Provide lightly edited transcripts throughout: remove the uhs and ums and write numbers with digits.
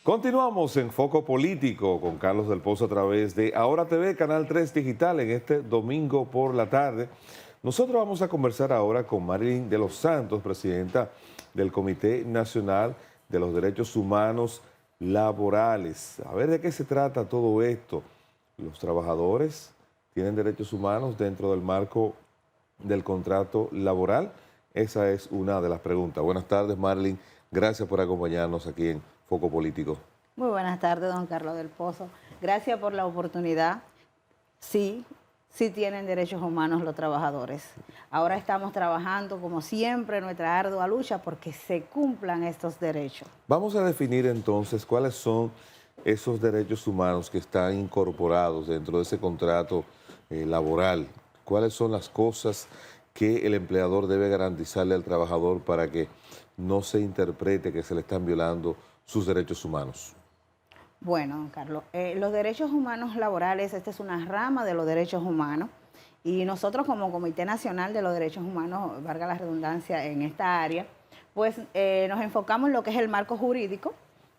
Continuamos en Foco Político con Carlos del Pozo a través de Ahora TV, Canal 3 Digital, en este domingo por la tarde. Nosotros vamos a conversar ahora con Marilyn de los Santos, presidenta del Comité Nacional de los Derechos Humanos Laborales. A ver de qué se trata todo esto. Los trabajadores tienen derechos humanos dentro del marco del contrato laboral. Esa es una de las preguntas. Buenas tardes, Marilyn. Gracias por acompañarnos aquí en Foco Político. Muy buenas tardes, don Carlos del Pozo. Gracias por la oportunidad. Sí tienen derechos humanos los trabajadores. Ahora estamos trabajando, como siempre, nuestra ardua lucha porque se cumplan estos derechos. Vamos a definir entonces cuáles son esos derechos humanos que están incorporados dentro de ese contrato laboral. ¿Cuáles son las cosas que el empleador debe garantizarle al trabajador para que no se interprete que se le están violando sus derechos humanos? Bueno, don Carlos, los derechos humanos laborales, esta es una rama de los derechos humanos y nosotros como Comité Nacional de los Derechos Humanos, valga la redundancia en esta área, pues nos enfocamos en lo que es el marco jurídico.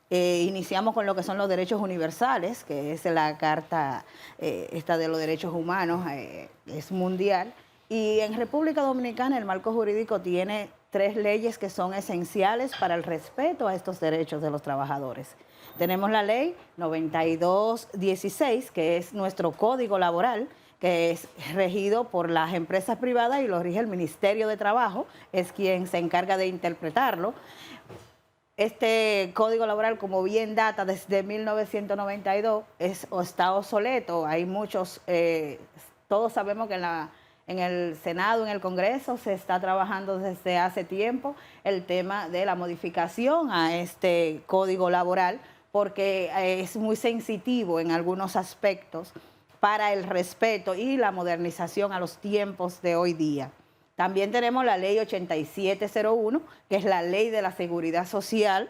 Iniciamos con lo que son los derechos universales, que es la Carta esta de los Derechos Humanos, es mundial. Y en República Dominicana el marco jurídico tiene 3 leyes que son esenciales para el respeto a estos derechos de los trabajadores. Tenemos la ley 9216, que es nuestro código laboral, que es regido por las empresas privadas y lo rige el Ministerio de Trabajo, es quien se encarga de interpretarlo. Este código laboral, como bien data desde 1992, está obsoleto. Hay muchos, todos sabemos que en el Senado, en el Congreso, se está trabajando desde hace tiempo el tema de la modificación a este código laboral, porque es muy sensitivo en algunos aspectos para el respeto y la modernización a los tiempos de hoy día. También tenemos la ley 8701, que es la ley de la seguridad social,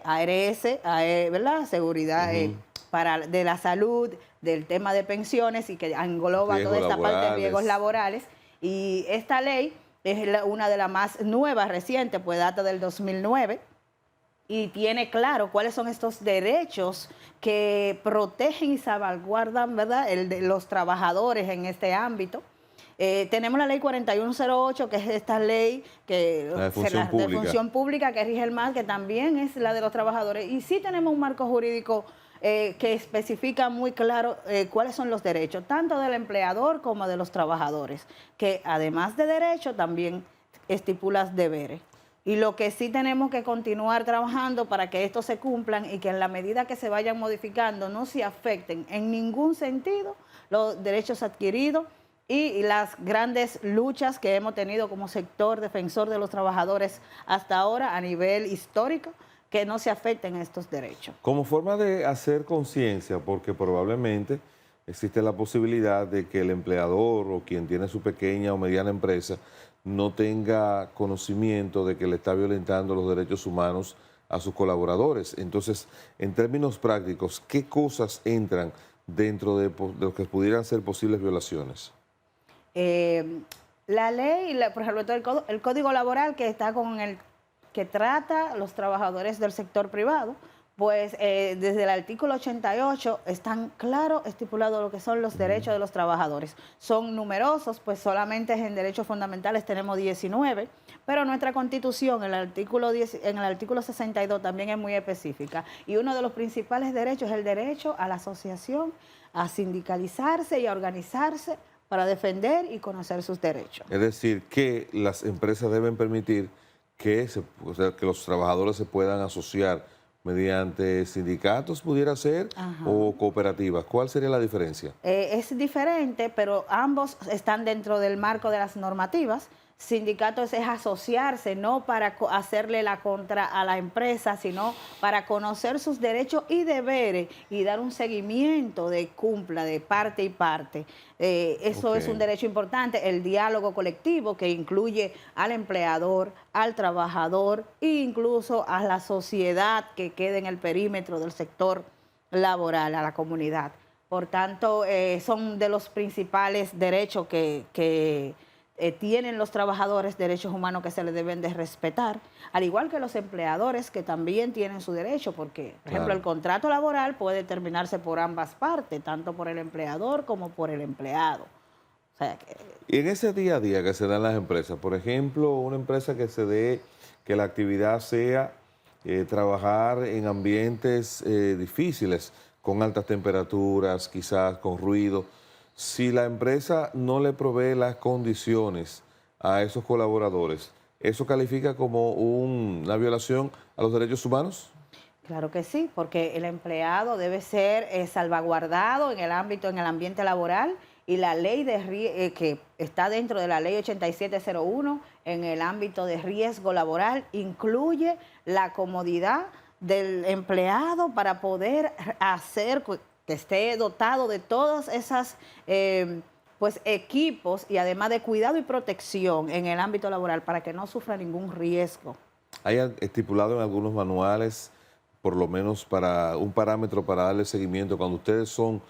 ARS, ¿verdad? Seguridad de la salud, del tema de pensiones y que engloba toda esta parte de riesgos laborales. Y esta ley es una de las más nuevas, recientes, pues data del 2009. Y tiene claro cuáles son estos derechos que protegen y salvaguardan, ¿verdad?, los trabajadores en este ámbito. Tenemos la ley 4108, que es esta ley de función pública que rige el MAS, que también es la de los trabajadores. Y sí tenemos un marco jurídico que especifica muy claro cuáles son los derechos, tanto del empleador como de los trabajadores, que además de derechos también estipula deberes. Y lo que sí tenemos que continuar trabajando para que estos se cumplan y que en la medida que se vayan modificando no se afecten en ningún sentido los derechos adquiridos y las grandes luchas que hemos tenido como sector defensor de los trabajadores hasta ahora a nivel histórico, que no se afecten estos derechos. Como forma de hacer conciencia, porque probablemente existe la posibilidad de que el empleador o quien tiene su pequeña o mediana empresa no tenga conocimiento de que le está violentando los derechos humanos a sus colaboradores. Entonces, en términos prácticos, ¿qué cosas entran dentro de lo que pudieran ser posibles violaciones? La ley, por ejemplo, el Código Laboral que está con el que trata a los trabajadores del sector privado, pues desde el artículo 88 están claro estipulados lo que son los derechos de los trabajadores. Son numerosos, pues solamente en derechos fundamentales tenemos 19, pero nuestra Constitución en el artículo 62 también es muy específica. Y uno de los principales derechos es el derecho a la asociación, a sindicalizarse y a organizarse para defender y conocer sus derechos. Es decir, que las empresas deben permitir que los trabajadores se puedan asociar mediante sindicatos, pudiera ser, o cooperativas. ¿Cuál sería la diferencia? Es diferente, pero ambos están dentro del marco de las normativas. Sindicatos es asociarse, no para hacerle la contra a la empresa, sino para conocer sus derechos y deberes y dar un seguimiento de cumpla de parte y parte. Eso es un derecho importante, el diálogo colectivo que incluye al empleador, al trabajador e incluso a la sociedad que quede en el perímetro del sector laboral, a la comunidad. Por tanto, son de los principales derechos que tienen los trabajadores derechos humanos que se les deben de respetar, al igual que los empleadores que también tienen su derecho, porque, por ejemplo, el contrato laboral puede terminarse por ambas partes, tanto por el empleador como por el empleado. O sea, y en ese día a día que se da en las empresas, por ejemplo, una empresa que se dé, que la actividad sea trabajar en ambientes difíciles, con altas temperaturas, quizás con ruido. Si la empresa no le provee las condiciones a esos colaboradores, ¿eso califica como una violación a los derechos humanos? claro que sí, porque el empleado debe ser salvaguardado en el ámbito, en el ambiente laboral, y la ley que está dentro de la ley 8701 en el ámbito de riesgo laboral incluye la comodidad del empleado para poder hacer que esté dotado de todas esas pues equipos y además de cuidado y protección en el ámbito laboral para que no sufra ningún riesgo. Hay estipulado en algunos manuales, por lo menos para un parámetro para darle seguimiento, cuando ustedes son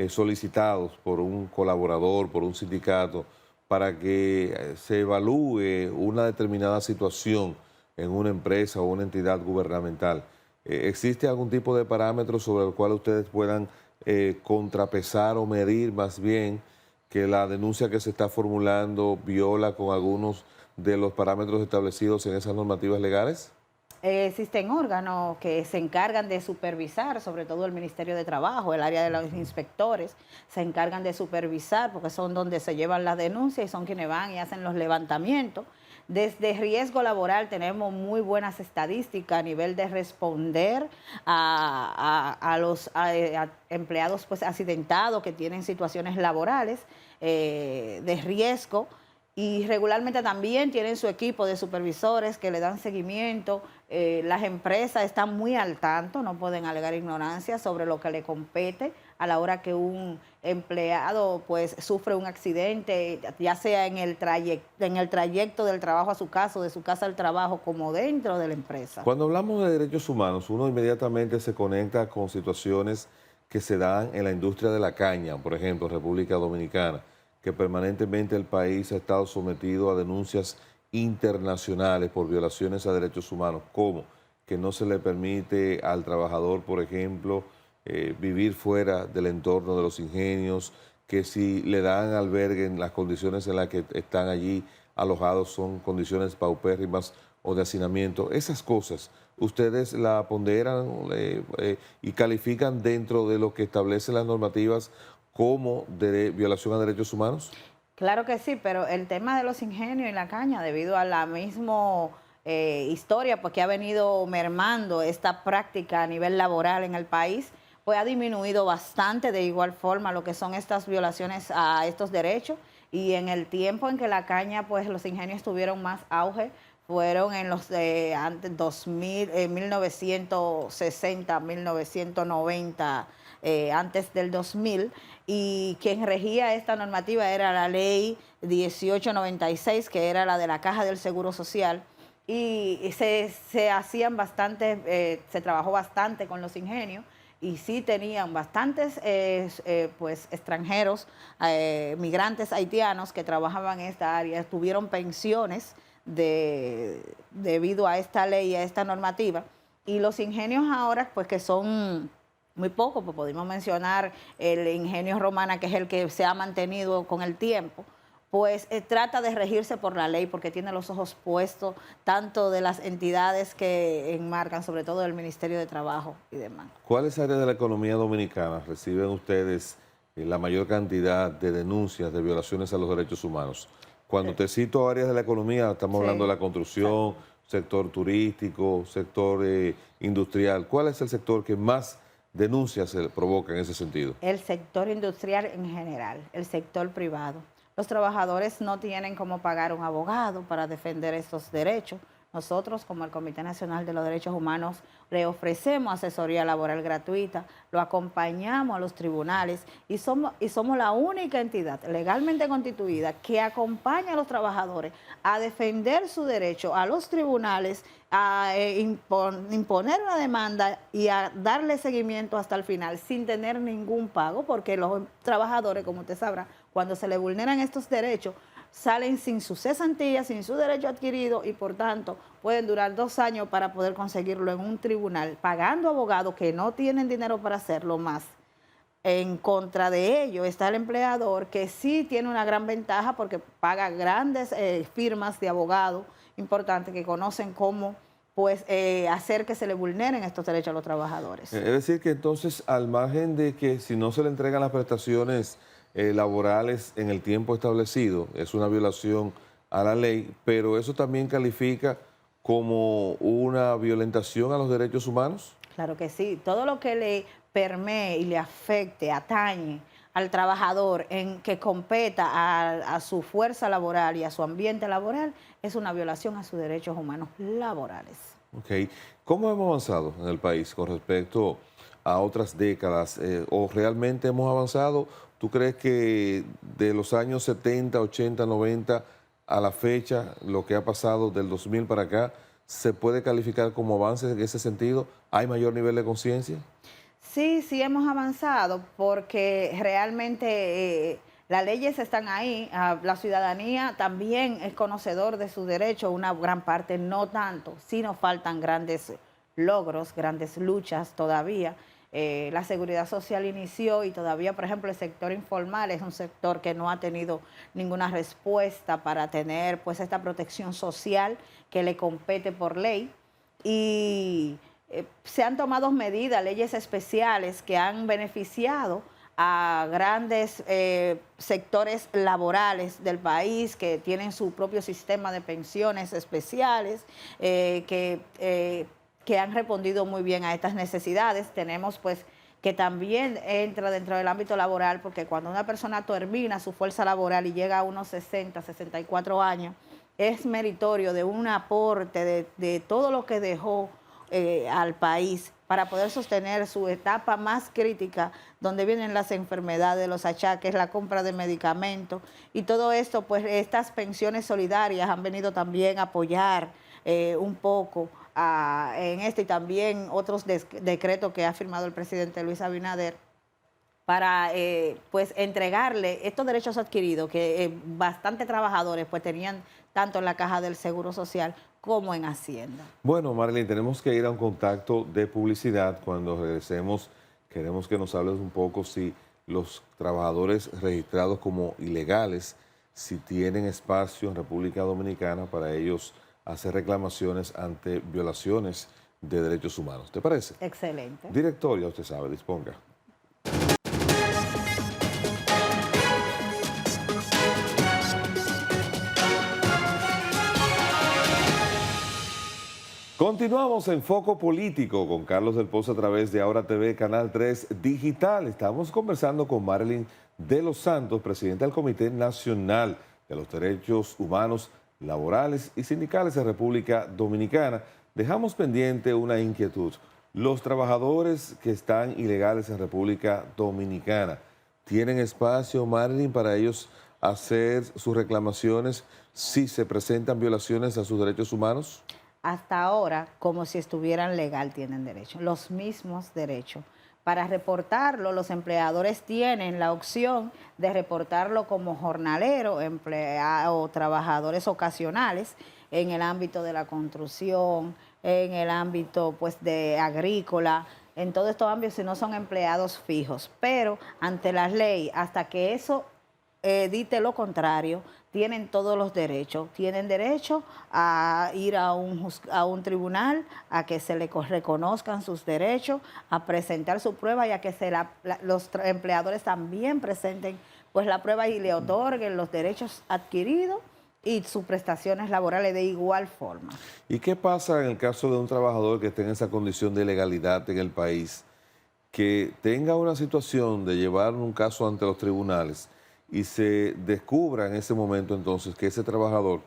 solicitados por un colaborador, por un sindicato, para que se evalúe una determinada situación en una empresa o una entidad gubernamental. ¿Existe algún tipo de parámetro sobre el cual ustedes puedan contrapesar o medir más bien que la denuncia que se está formulando viola con algunos de los parámetros establecidos en esas normativas legales? Existen órganos que se encargan de supervisar, sobre todo el Ministerio de Trabajo, el área de los inspectores, se encargan de supervisar porque son donde se llevan las denuncias y son quienes van y hacen los levantamientos. Desde riesgo laboral tenemos muy buenas estadísticas a nivel de responder a los empleados pues, accidentados que tienen situaciones laborales de riesgo. Y regularmente también tienen su equipo de supervisores que le dan seguimiento. Las empresas están muy al tanto, no pueden alegar ignorancia sobre lo que le compete a la hora que un empleado pues sufre un accidente, ya sea en el trayecto del trabajo a su casa, o de su casa al trabajo, como dentro de la empresa. Cuando hablamos de derechos humanos, uno inmediatamente se conecta con situaciones que se dan en la industria de la caña, por ejemplo, República Dominicana, que permanentemente el país ha estado sometido a denuncias internacionales por violaciones a derechos humanos, como que no se le permite al trabajador, por ejemplo, vivir fuera del entorno de los ingenios, que si le dan albergue en las condiciones en las que están allí alojados son condiciones paupérrimas o de hacinamiento. Esas cosas, ¿ustedes la ponderan y califican dentro de lo que establecen las normativas como de violación a derechos humanos? Claro que sí, pero el tema de los ingenios y la caña, debido a la misma historia, porque ha venido mermando esta práctica a nivel laboral en el país, pues ha disminuido bastante de igual forma lo que son estas violaciones a estos derechos. Y en el tiempo en que la caña, pues los ingenios tuvieron más auge, fueron en los antes 2000, 1960, 1990, antes del 2000, y quien regía esta normativa era la ley 1896, que era la de la Caja del Seguro Social, y se hacían bastante, se trabajó bastante con los ingenios, y sí tenían bastantes pues extranjeros, migrantes haitianos que trabajaban en esta área, tuvieron pensiones debido a esta ley, a esta normativa, y los ingenios ahora pues que son muy pocos, pues podemos mencionar el ingenio Romana, que es el que se ha mantenido con el tiempo, pues trata de regirse por la ley porque tiene los ojos puestos tanto de las entidades que enmarcan, sobre todo del Ministerio de Trabajo y demás. ¿Cuáles áreas de la economía dominicana reciben ustedes la mayor cantidad de denuncias de violaciones a los derechos humanos? Cuando te cito áreas de la economía, estamos hablando de la construcción, sector turístico, sector industrial. ¿Cuál es el sector que más denuncias se provoca en ese sentido? El sector industrial en general, el sector privado. Los trabajadores no tienen cómo pagar un abogado para defender estos derechos. Nosotros, como el Comité Nacional de los Derechos Humanos, le ofrecemos asesoría laboral gratuita, lo acompañamos a los tribunales y somos la única entidad legalmente constituida que acompaña a los trabajadores a defender su derecho a los tribunales, a imponer una demanda y a darle seguimiento hasta el final sin tener ningún pago, porque los trabajadores, como usted sabrá, cuando se le vulneran estos derechos, salen sin su cesantía, sin su derecho adquirido y por tanto pueden durar 2 años para poder conseguirlo en un tribunal, pagando abogados que no tienen dinero para hacerlo más. En contra de ello está el empleador, que sí tiene una gran ventaja porque paga grandes firmas de abogados importantes que conocen cómo hacer que se le vulneren estos derechos a los trabajadores. Es decir, que entonces, al margen de que si no se le entregan las prestaciones laborales en el tiempo establecido, es una violación a la ley, pero eso también califica como una violentación a los derechos humanos. Claro que sí, todo lo que le permee y le afecte, atañe al trabajador en que competa a su fuerza laboral y a su ambiente laboral, es una violación a sus derechos humanos laborales. Ok. ¿Cómo hemos avanzado en el país con respecto a otras décadas? ¿O realmente hemos avanzado? ¿Tú crees que de los años 70, 80, 90 a la fecha, lo que ha pasado del 2000 para acá, se puede calificar como avances en ese sentido? ¿Hay mayor nivel de conciencia? Sí, sí hemos avanzado porque realmente las leyes están ahí, la ciudadanía también es conocedor de sus derechos, una gran parte no tanto, sí nos faltan grandes logros, grandes luchas todavía. La seguridad social inició y todavía, por ejemplo, el sector informal es un sector que no ha tenido ninguna respuesta para tener pues esta protección social que le compete por ley. Y se han tomado medidas, leyes especiales que han beneficiado a grandes sectores laborales del país que tienen su propio sistema de pensiones especiales, que han respondido muy bien a estas necesidades. Tenemos pues que también entra dentro del ámbito laboral, porque cuando una persona termina su fuerza laboral y llega a unos 60, 64 años, es meritorio de un aporte de todo lo que dejó al país para poder sostener su etapa más crítica, donde vienen las enfermedades, los achaques, la compra de medicamentos y todo esto, pues estas pensiones solidarias han venido también a apoyar un poco en esto, y también otros decretos que ha firmado el presidente Luis Abinader para pues entregarle estos derechos adquiridos que bastantes trabajadores pues tenían tanto en la Caja del Seguro Social como en Hacienda. Bueno, Marilyn, tenemos que ir a un contacto de publicidad. Cuando regresemos, queremos que nos hables un poco si los trabajadores registrados como ilegales, si tienen espacio en República Dominicana para ellos hacer reclamaciones ante violaciones de derechos humanos. ¿Te parece? Excelente. Director, ya usted sabe, disponga. Continuamos en Foco Político con Carlos del Pozo a través de Ahora TV, Canal 3 Digital. Estamos conversando con Marilyn de los Santos, presidenta del Comité Nacional de los Derechos Humanos Laborales y Sindicales de República Dominicana. Dejamos pendiente una inquietud. Los trabajadores que están ilegales en República Dominicana, ¿tienen espacio, Marilyn, para ellos hacer sus reclamaciones si se presentan violaciones a sus derechos humanos? Hasta ahora, como si estuvieran legal, tienen derecho, los mismos derechos. Para reportarlo, los empleadores tienen la opción de reportarlo como jornalero, empleado o trabajadores ocasionales en el ámbito de la construcción, en el ámbito pues de agrícola, en todos estos ámbitos si no son empleados fijos. Pero ante la ley, hasta que eso dite lo contrario, tienen todos los derechos. Tienen derecho a ir a un tribunal, a que se le reconozcan sus derechos, a presentar su prueba y a que los empleadores también presenten pues la prueba y le otorguen los derechos adquiridos y sus prestaciones laborales de igual forma. ¿Y qué pasa en el caso de un trabajador que esté en esa condición de ilegalidad en el país, que tenga una situación de llevar un caso ante los tribunales y se descubra en ese momento entonces que ese trabajador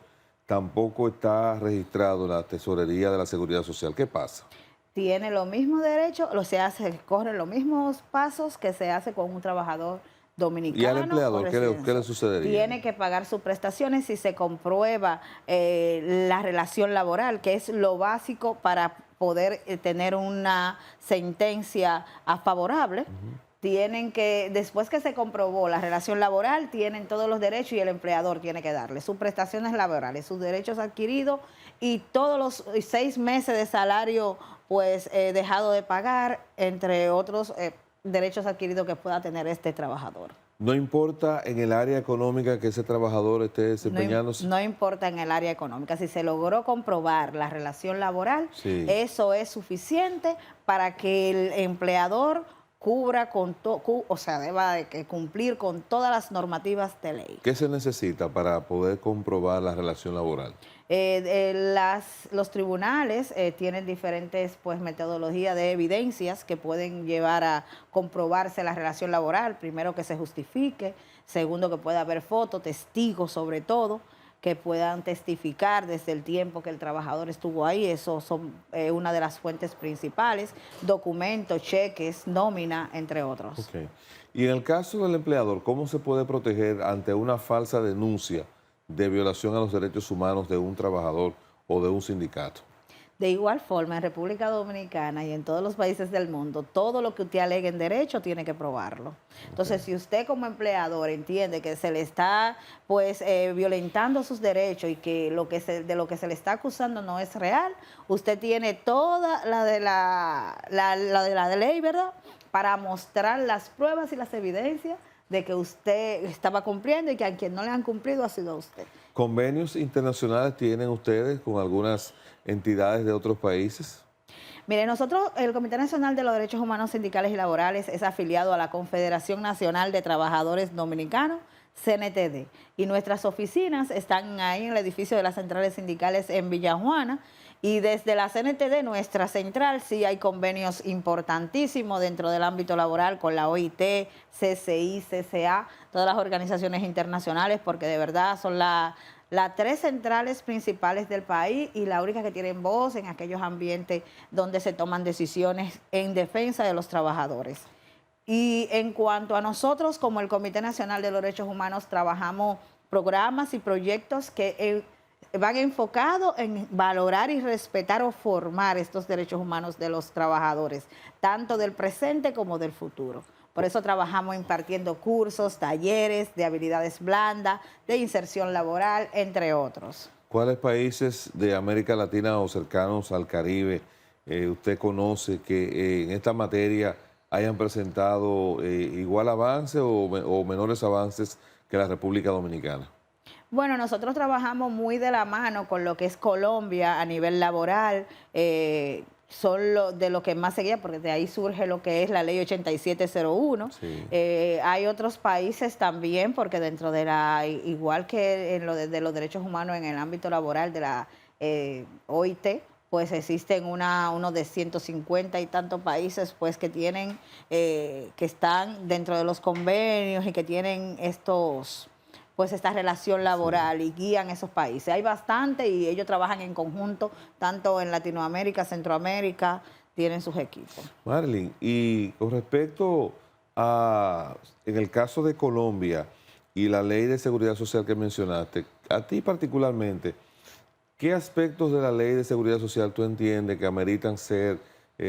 tampoco está registrado en la Tesorería de la Seguridad Social? ¿Qué pasa? Tiene los mismos derechos, corren los mismos pasos que se hace con un trabajador dominicano. ¿Y al empleador qué le sucedería? Tiene que pagar sus prestaciones si se comprueba la relación laboral, que es lo básico para poder tener una sentencia favorable. tienen que, después que se comprobó la relación laboral, tienen todos los derechos y el empleador tiene que darle sus prestaciones laborales, sus derechos adquiridos y todos los 6 meses de salario pues dejado de pagar, entre otros derechos adquiridos que pueda tener este trabajador. No importa en el área económica que ese trabajador esté desempeñándose. No importa en el área económica. Si se logró comprobar la relación laboral, Sí. eso es suficiente para que el empleador cubra con todo, o sea, deba de cumplir con todas las normativas de ley. ¿Qué se necesita para poder comprobar la relación laboral? Los tribunales tienen diferentes pues, metodologías de evidencias que pueden llevar a comprobarse la relación laboral. Primero, que se justifique. Segundo, que pueda haber fotos, testigos sobre todo, que puedan testificar desde el tiempo que el trabajador estuvo ahí. Eso son una de las fuentes principales. Documentos, cheques, nómina, entre otros. Okay. Y en el caso del empleador, ¿cómo se puede proteger ante una falsa denuncia de violación a los derechos humanos de un trabajador o de un sindicato? De igual forma, en República Dominicana y en todos los países del mundo, todo lo que usted alegue en derecho tiene que probarlo. Entonces, si usted como empleador entiende que se le está pues violentando sus derechos y que de lo que se le está acusando no es real, usted tiene toda la de la ley, ¿verdad?, para mostrar las pruebas y las evidencias de que usted estaba cumpliendo y que a quien no le han cumplido ha sido usted. ¿Convenios internacionales tienen ustedes con algunas entidades de otros países? Mire, nosotros, el Comité Nacional de los Derechos Humanos Sindicales y Laborales, es afiliado a la Confederación Nacional de Trabajadores Dominicanos, CNTD, y nuestras oficinas están ahí en el edificio de las centrales sindicales en Villajuana, y desde la CNTD, nuestra central, sí hay convenios importantísimos dentro del ámbito laboral con la OIT, CCI, CCA, todas las organizaciones internacionales, porque de verdad son las 3 centrales principales del país y la única que tienen voz en aquellos ambientes donde se toman decisiones en defensa de los trabajadores. Y en cuanto a nosotros, como el Comité Nacional de los Derechos Humanos, trabajamos programas y proyectos que van enfocados en valorar y respetar o formar estos derechos humanos de los trabajadores, tanto del presente como del futuro. Por eso trabajamos impartiendo cursos, talleres de habilidades blandas, de inserción laboral, entre otros. ¿Cuáles países de América Latina o cercanos al Caribe usted conoce que en esta materia hayan presentado igual avance o menores avances que la República Dominicana? Bueno, nosotros trabajamos muy de la mano con lo que es Colombia a nivel laboral. Son de lo que más seguía, porque de ahí surge lo que es la ley 8701. Sí. Hay otros países también, porque dentro de igual que en de los derechos humanos en el ámbito laboral de la OIT, pues existen unos de 150 y tantos países pues que tienen, que están dentro de los convenios y que tienen esta relación laboral, sí, y guían esos países. Hay bastante y ellos trabajan en conjunto, tanto en Latinoamérica, Centroamérica, tienen sus equipos. Marilyn, y con respecto a, en el caso de Colombia y la ley de seguridad social que mencionaste, a ti particularmente, ¿qué aspectos de la ley de seguridad social tú entiendes que ameritan ser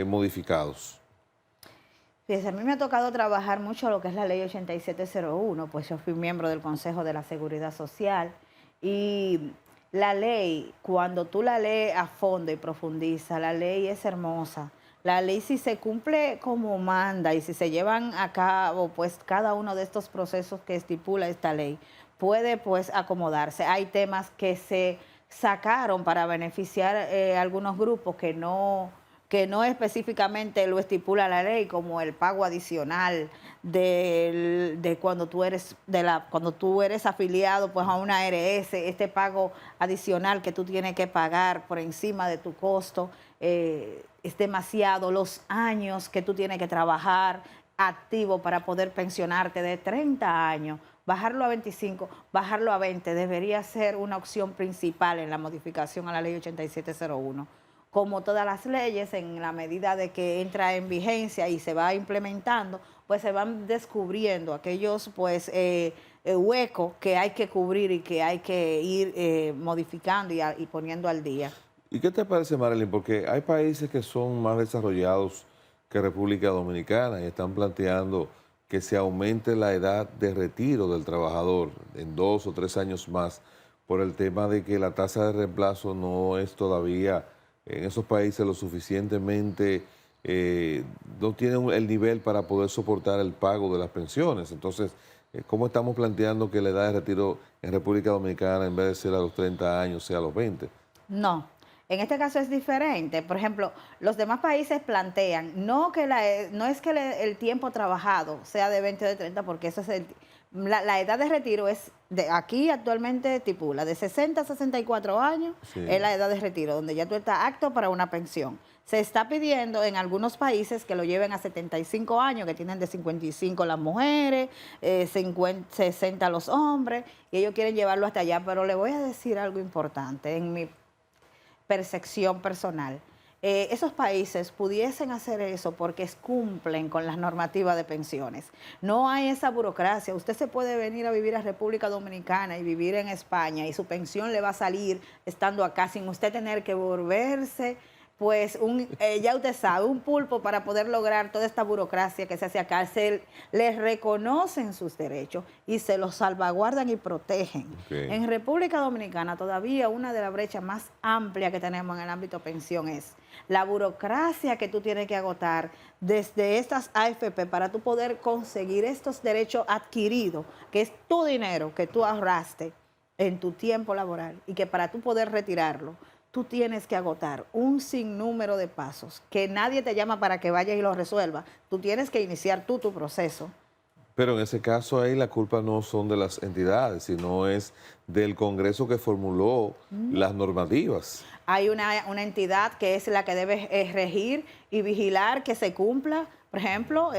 modificados? Fíjese, a mí me ha tocado trabajar mucho lo que es la ley 8701, pues yo fui miembro del Consejo de la Seguridad Social y la ley, cuando tú la lees a fondo y profundiza, la ley es hermosa. La ley, si se cumple como manda y si se llevan a cabo pues cada uno de estos procesos que estipula esta ley, puede pues acomodarse. Hay temas que se sacaron para beneficiar algunos grupos que no específicamente lo estipula la ley, como el pago adicional de cuando tú eres afiliado pues a una ARS, este pago adicional que tú tienes que pagar por encima de tu costo, es demasiado. Los años que tú tienes que trabajar activo para poder pensionarte de 30 años, bajarlo a 25, bajarlo a 20, debería ser una opción principal en la modificación a la ley 8701. Como todas las leyes, en la medida de que entra en vigencia y se va implementando, pues se van descubriendo aquellos pues huecos que hay que cubrir y que hay que ir modificando y poniendo al día. ¿Y qué te parece, Marilyn? Porque hay países que son más desarrollados que República Dominicana y están planteando que se aumente la edad de retiro del trabajador en 2 o 3 años más, por el tema de que la tasa de reemplazo no es todavía en esos países lo suficientemente, no tienen el nivel para poder soportar el pago de las pensiones. Entonces, ¿cómo estamos planteando que la edad de retiro en República Dominicana, en vez de ser a los 30 años, sea a los 20? No, en este caso es diferente. Por ejemplo, los demás países plantean, no, que no es que el tiempo trabajado sea de 20 o de 30, porque eso es la edad de retiro es, aquí actualmente estipula, de 60 a 64 años, Sí. es la edad de retiro, donde ya tú estás apto para una pensión. Se está pidiendo en algunos países que lo lleven a 75 años, que tienen de 55 las mujeres, 60 los hombres, y ellos quieren llevarlo hasta allá. Pero le voy a decir algo importante en mi percepción personal. Esos países pudiesen hacer eso porque cumplen con las normativas de pensiones. No hay esa burocracia. Usted se puede venir a vivir a República Dominicana y vivir en España y su pensión le va a salir estando acá sin usted tener que volverse, pues ya usted sabe, un pulpo para poder lograr toda esta burocracia que se hace acá. Les reconocen sus derechos y se los salvaguardan y protegen. Okay. En República Dominicana todavía una de las brechas más amplias que tenemos en el ámbito pensión es la burocracia que tú tienes que agotar desde estas AFP para tú poder conseguir estos derechos adquiridos, que es tu dinero que tú ahorraste en tu tiempo laboral y que para tú poder retirarlo, tú tienes que agotar un sinnúmero de pasos que nadie te llama para que vayas y lo resuelva. Tú tienes que iniciar tú tu proceso. Pero en ese caso ahí la culpa no son de las entidades, sino es del Congreso que formuló las normativas. Hay una entidad que es la que debe regir y vigilar que se cumpla. Por ejemplo,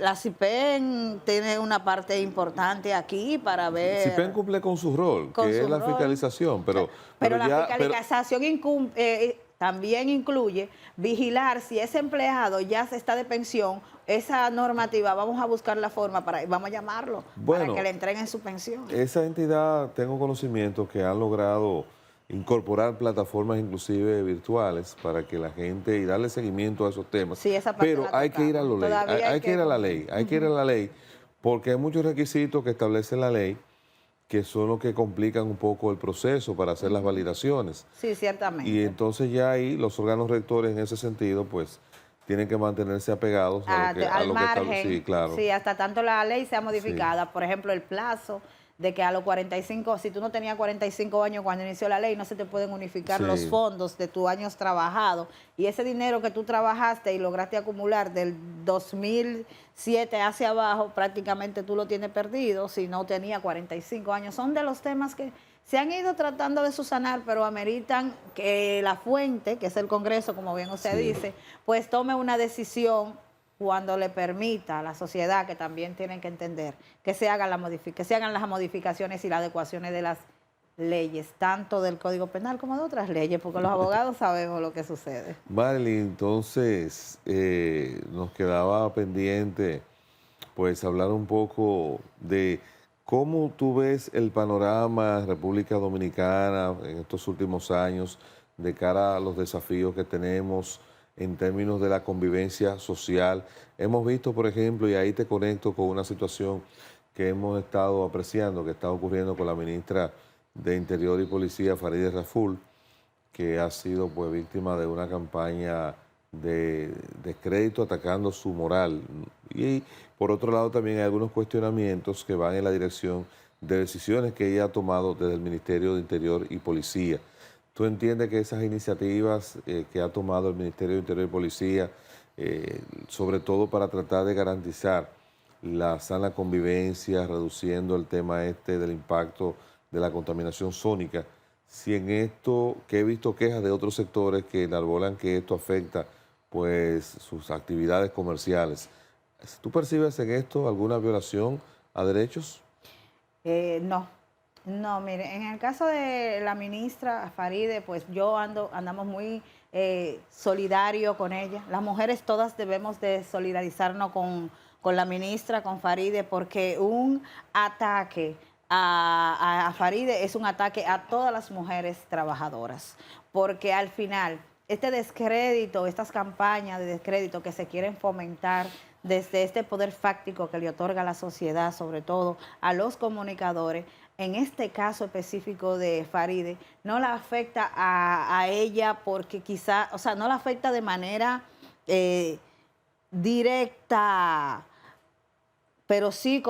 la CIPEN tiene una parte importante aquí para ver... CIPEN cumple con su rol, con que su es la rol. fiscalización, pero la fiscalización también incluye vigilar si ese empleado ya se está de pensión, esa normativa, vamos a buscar la forma vamos a llamarlo, para que le entreguen su pensión. Esa entidad, tengo conocimiento que han logrado incorporar plataformas inclusive virtuales para que la gente y darle seguimiento a esos temas. Sí, esa parte pero hay que ir a la ley, hay que ir a la ley, hay que ir a la ley, porque hay muchos requisitos que establece la ley que son los que complican un poco el proceso para hacer las validaciones. Sí, ciertamente. Y entonces ya ahí los órganos rectores en ese sentido, pues, tienen que mantenerse apegados a lo que establece. Sí, claro. Sí, hasta tanto la ley sea modificada. Sí. Por ejemplo, el plazo de que a los 45, si tú no tenías 45 años cuando inició la ley, no se te pueden unificar los fondos de tus años trabajados. Y ese dinero que tú trabajaste y lograste acumular del 2007 hacia abajo, prácticamente tú lo tienes perdido si no tenía 45 años. Son de los temas que se han ido tratando de subsanar, pero ameritan que la fuente, que es el Congreso, como bien usted dice, pues tome una decisión cuando le permita a la sociedad, que también tienen que entender, que se hagan las modificaciones y las adecuaciones de las leyes, tanto del Código Penal como de otras leyes, porque los abogados sabemos lo que sucede. Marilyn, entonces nos quedaba pendiente pues hablar un poco de cómo tú ves el panorama en República Dominicana en estos últimos años de cara a los desafíos que tenemos en términos de la convivencia social. Hemos visto, por ejemplo, y ahí te conecto con una situación que hemos estado apreciando, que está ocurriendo con la ministra de Interior y Policía, Farideh Raful, que ha sido pues víctima de una campaña de descrédito atacando su moral. Y por otro lado también hay algunos cuestionamientos que van en la dirección de decisiones que ella ha tomado desde el Ministerio de Interior y Policía. ¿Tú entiendes que esas iniciativas que ha tomado el Ministerio de Interior y Policía, sobre todo para tratar de garantizar la sana convivencia, reduciendo el tema del impacto de la contaminación sónica, si en esto, que he visto quejas de otros sectores que enarbolan que esto afecta pues sus actividades comerciales, ¿tú percibes en esto alguna violación a derechos? No, mire, en el caso de la ministra Farideh, pues andamos muy solidarios con ella. Las mujeres todas debemos de solidarizarnos con la ministra, con Farideh, porque un ataque a Farideh es un ataque a todas las mujeres trabajadoras, porque al final este descrédito, estas campañas de descrédito que se quieren fomentar desde este poder fáctico que le otorga a la sociedad, sobre todo a los comunicadores. En este caso específico de Faride, no la afecta a ella porque quizá, o sea, no la afecta de manera directa, pero sí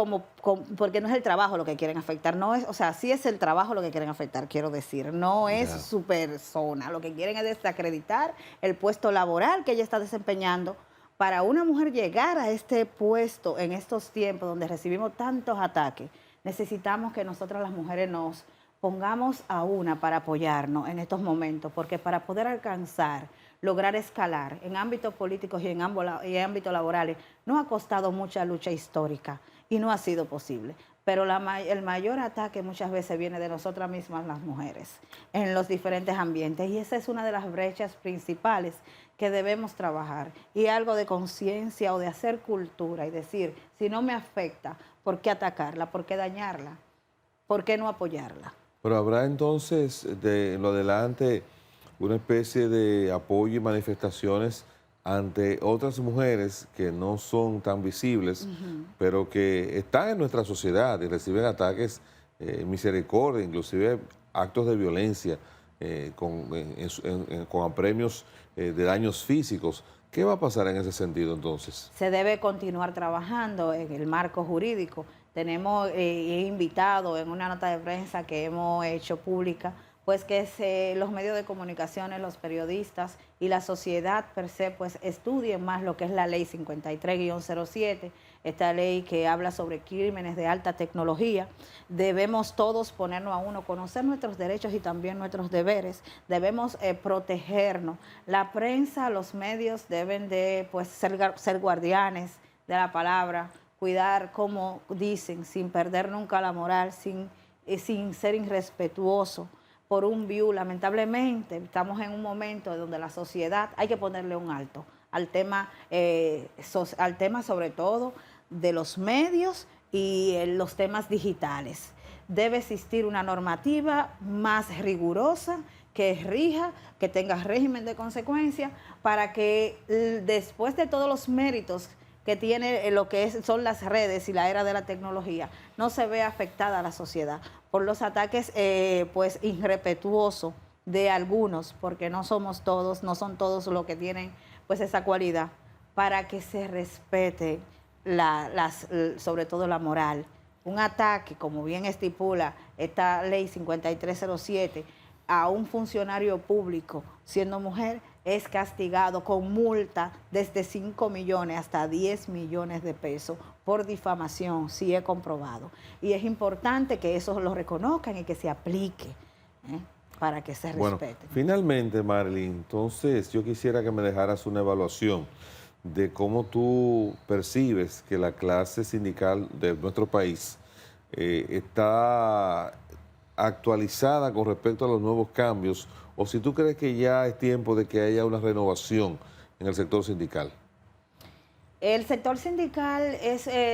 porque no es el trabajo lo que quieren afectar, no es, o sea, sí es el trabajo lo que quieren afectar, quiero decir, no es su persona, lo que quieren es desacreditar el puesto laboral que ella está desempeñando. Para una mujer llegar a este puesto en estos tiempos donde recibimos tantos ataques, necesitamos que nosotras las mujeres nos pongamos a una para apoyarnos en estos momentos, porque para poder alcanzar, lograr escalar en ámbitos políticos y en ámbitos laborales, nos ha costado mucha lucha histórica y no ha sido posible. Pero el mayor ataque muchas veces viene de nosotras mismas las mujeres en los diferentes ambientes y esa es una de las brechas principales que debemos trabajar y algo de conciencia o de hacer cultura y decir, si no me afecta, ¿por qué atacarla? ¿Por qué dañarla? ¿Por qué no apoyarla? Pero habrá entonces en lo adelante una especie de apoyo y manifestaciones ante otras mujeres que no son tan visibles, pero que están en nuestra sociedad y reciben ataques, misericordia, inclusive actos de violencia con apremios de daños físicos. ¿Qué va a pasar en ese sentido entonces? Se debe continuar trabajando en el marco jurídico. Tenemos invitado en una nota de prensa que hemos hecho pública, pues que los medios de comunicación, los periodistas y la sociedad per se, pues estudien más lo que es la ley 53-07, esta ley que habla sobre crímenes de alta tecnología. Debemos todos ponernos a uno, conocer nuestros derechos y también nuestros deberes. Debemos protegernos. La prensa, los medios deben de pues, ser guardianes de la palabra, cuidar, como dicen, sin perder nunca la moral, sin ser irrespetuoso por un view. Lamentablemente estamos en un momento donde la sociedad hay que ponerle un alto al tema sobre todo de los medios y los temas digitales. Debe existir una normativa más rigurosa que rija, que tenga régimen de consecuencia para que después de todos los méritos que tiene lo que son las redes y la era de la tecnología, no se vea afectada a la sociedad por los ataques pues irrespetuosos de algunos, porque no somos todos, no son todos los que tienen pues esa cualidad, para que se respete sobre todo la moral. Un ataque, como bien estipula esta ley 5307, a un funcionario público siendo mujer, es castigado con multa desde 5 millones hasta 10 millones de pesos por difamación, si es comprobado. Y es importante que eso lo reconozcan y que se aplique para que se respete. Bueno, finalmente, Marilyn, entonces yo quisiera que me dejaras una evaluación de cómo tú percibes que la clase sindical de nuestro país está actualizada con respecto a los nuevos cambios, o si tú crees que ya es tiempo de que haya una renovación en el sector sindical. El sector sindical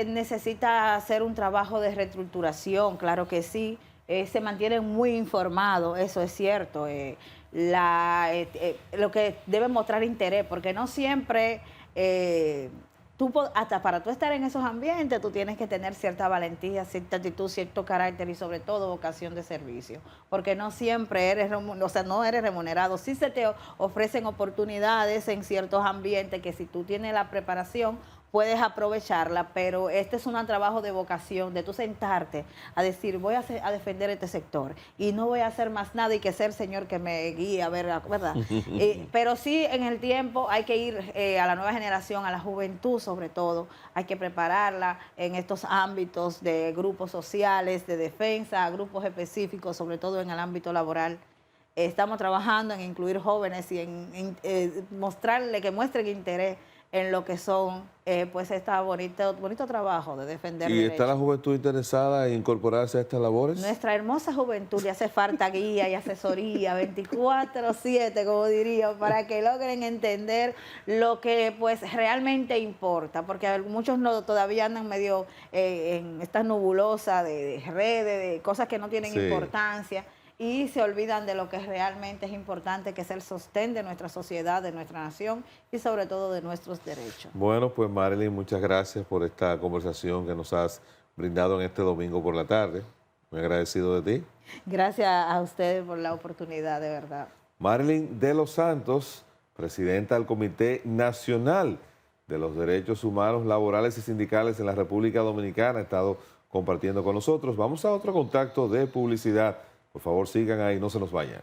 necesita hacer un trabajo de reestructuración, claro que sí. Se mantienen muy informados, eso es cierto. Lo que debe mostrar interés, porque no siempre... hasta para tú estar en esos ambientes, tú tienes que tener cierta valentía, cierta actitud, cierto carácter y sobre todo vocación de servicio, porque no siempre no eres remunerado. Sí se te ofrecen oportunidades en ciertos ambientes que si tú tienes la preparación puedes aprovecharla, pero este es un trabajo de vocación, de tú sentarte a decir, voy a defender este sector y no voy a hacer más nada y que ser Señor que me guíe, a ver, ¿verdad? Pero sí, en el tiempo hay que ir a la nueva generación, a la juventud sobre todo, hay que prepararla en estos ámbitos de grupos sociales, de defensa, grupos específicos, sobre todo en el ámbito laboral. Estamos trabajando en incluir jóvenes y en mostrarle que muestren interés en lo que son, pues, este bonito trabajo de defender derechos. ¿Y está la juventud interesada en incorporarse a estas labores? Nuestra hermosa juventud le hace falta guía y asesoría 24/7, como diría, para que logren entender lo que pues realmente importa, porque muchos todavía andan medio en esta nebulosa de redes, de cosas que no tienen importancia. y se olvidan de lo que realmente es importante, que es el sostén de nuestra sociedad, de nuestra nación y sobre todo de nuestros derechos. Bueno, pues Marilyn, muchas gracias por esta conversación que nos has brindado en este domingo por la tarde. Muy agradecido de ti. Gracias a ustedes por la oportunidad, de verdad. Marilyn de los Santos, presidenta del Comité Nacional de los Derechos Humanos Laborales y Sindicales en la República Dominicana, ha estado compartiendo con nosotros. Vamos a otro contacto de publicidad. Por favor, sigan ahí, no se nos vayan.